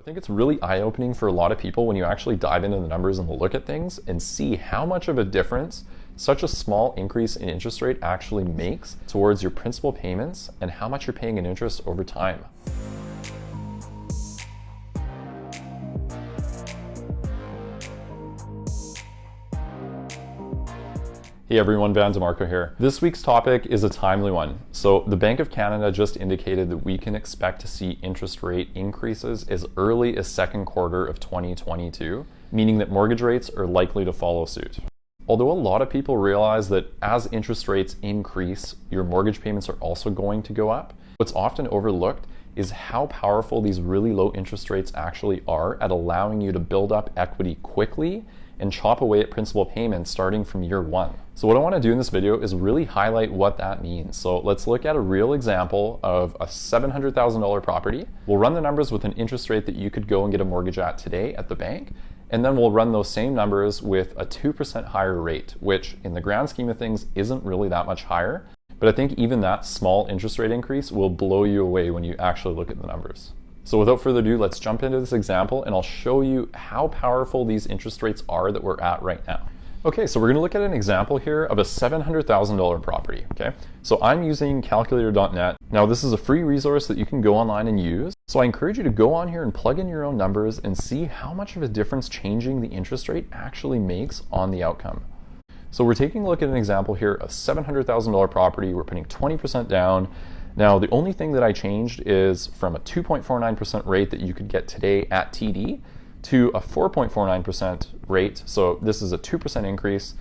I think it's really eye-opening for a lot of people when you actually dive into the numbers and look at things and see how much of a difference such a small increase in interest rate actually makes towards your principal payments and how much you're paying in interest over time. Hey everyone, Van DeMarco here. This week's topic is a timely one. So the Bank of Canada just indicated that we can expect to see interest rate increases as early as second quarter of 2022, meaning that mortgage rates are likely to follow suit. Although a lot of people realize that as interest rates increase, your mortgage payments are also going to go up, what's often overlooked is how powerful these really low interest rates actually are at allowing you to build up equity quickly and chop away at principal payments starting from year one. So what I want to do in this video is really highlight what that means. So let's look at a real example of a $700,000 property. We'll run the numbers with an interest rate that you could go and get a mortgage at today at the bank. And then we'll run those same numbers with a 2% higher rate, which in the grand scheme of things isn't really that much higher. But I think even that small interest rate increase will blow you away when you actually look at the numbers. So without further ado, let's jump into this example and I'll show you how powerful these interest rates are that we're at right now. Okay, so we're going to look at an example here of a $700,000 property, okay? So I'm using calculator.net. Now this is a free resource that you can go online and use. So I encourage you to go on here and plug in your own numbers and see how much of a difference changing the interest rate actually makes on the outcome. So we're taking a look at an example here, a $700,000 property. We're putting 20% down. Now, the only thing that I changed is from a 2.49% rate that you could get today at TD to a 4.49% rate. So this is a 2% increase.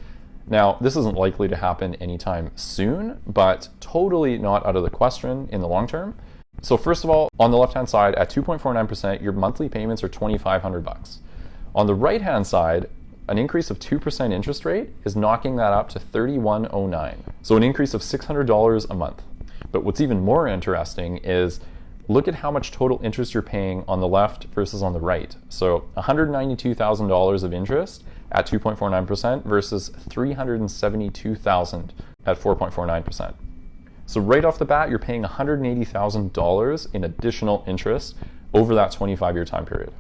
Now, this isn't likely to happen anytime soon, but totally not out of the question in the long term. So first of all, on the left-hand side at 2.49%, your monthly payments are $2,500. On the right-hand side, an increase of 2% interest rate is knocking that up to $3,109. So an increase of $600 a month. But what's even more interesting is look at how much total interest you're paying on the left versus on the right. So $192,000 of interest at 2.49% versus $372,000 at 4.49%. So right off the bat, you're paying $180,000 in additional interest over that 25-year time period.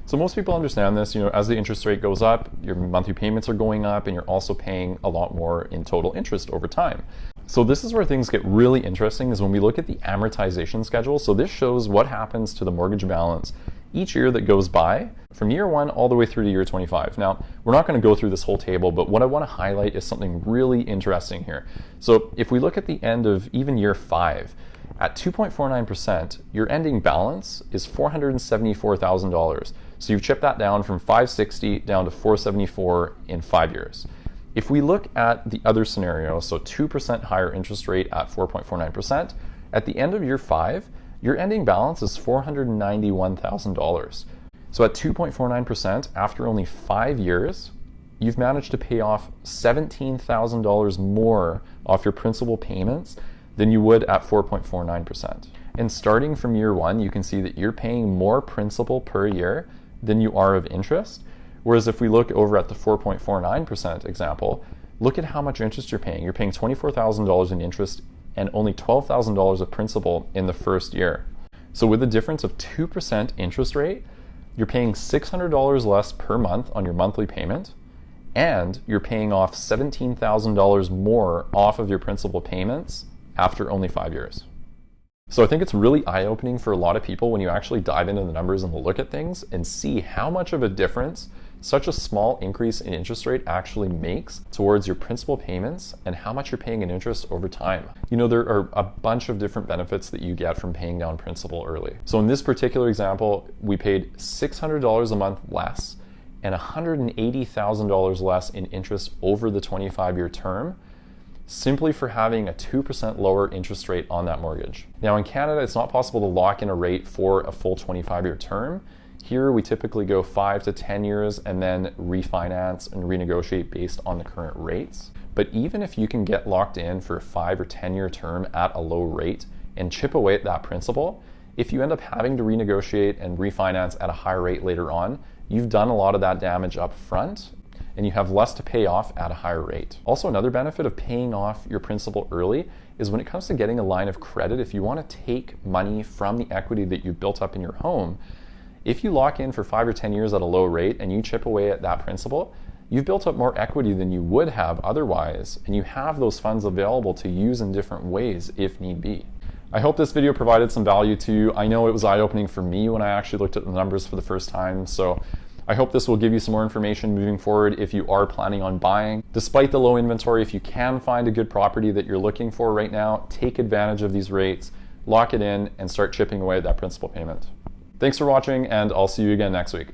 So most people understand this, as the interest rate goes up, your monthly payments are going up and you're also paying a lot more in total interest over time. So this is where things get really interesting is when we look at the amortization schedule. So this shows what happens to the mortgage balance each year that goes by from year one all the way through to year 25. Now, we're not going to go through this whole table, but what I want to highlight is something really interesting here. So if we look at the end of even year 5, at 2.49%, your ending balance is $474,000. So you've chipped that down from $560 down to $474 in 5 years. If we look at the other scenario, so 2% higher interest rate at 4.49%, at the end of year 5, your ending balance is $491,000. So at 2.49%, after only 5 years, you've managed to pay off $17,000 more off your principal payments than you would at 4.49%. And starting from year 1, you can see that you're paying more principal per year than you are of interest. Whereas if we look over at the 4.49% example, look at how much interest you're paying. You're paying $24,000 in interest and only $12,000 of principal in the first year. So with a difference of 2% interest rate, you're paying $600 less per month on your monthly payment, and you're paying off $17,000 more off of your principal payments after only 5 years. So I think it's really eye-opening for a lot of people when you actually dive into the numbers and look at things and see how much of a difference such a small increase in interest rate actually makes towards your principal payments and how much you're paying in interest over time. There are a bunch of different benefits that you get from paying down principal early. So in this particular example, we paid $600 a month less and $180,000 less in interest over the 25-year term, simply for having a 2% lower interest rate on that mortgage. Now in Canada, it's not possible to lock in a rate for a full 25-year term. Here we typically go 5 to 10 years and then refinance and renegotiate based on the current rates. But even if you can get locked in for a 5 or 10-year term at a low rate and chip away at that principal, if you end up having to renegotiate and refinance at a higher rate later on, you've done a lot of that damage up front and you have less to pay off at a higher rate. Also, another benefit of paying off your principal early is when it comes to getting a line of credit, if you want to take money from the equity that you've built up in your home, If you lock in for 5 or 10 years at a low rate and you chip away at that principal, you've built up more equity than you would have otherwise, and you have those funds available to use in different ways if need be. I hope this video provided some value to you. I know it was eye-opening for me when I actually looked at the numbers for the first time, so I hope this will give you some more information moving forward if you are planning on buying. Despite the low inventory, if you can find a good property that you're looking for right now, take advantage of these rates, lock it in, and start chipping away at that principal payment. Thanks for watching, and I'll see you again next week.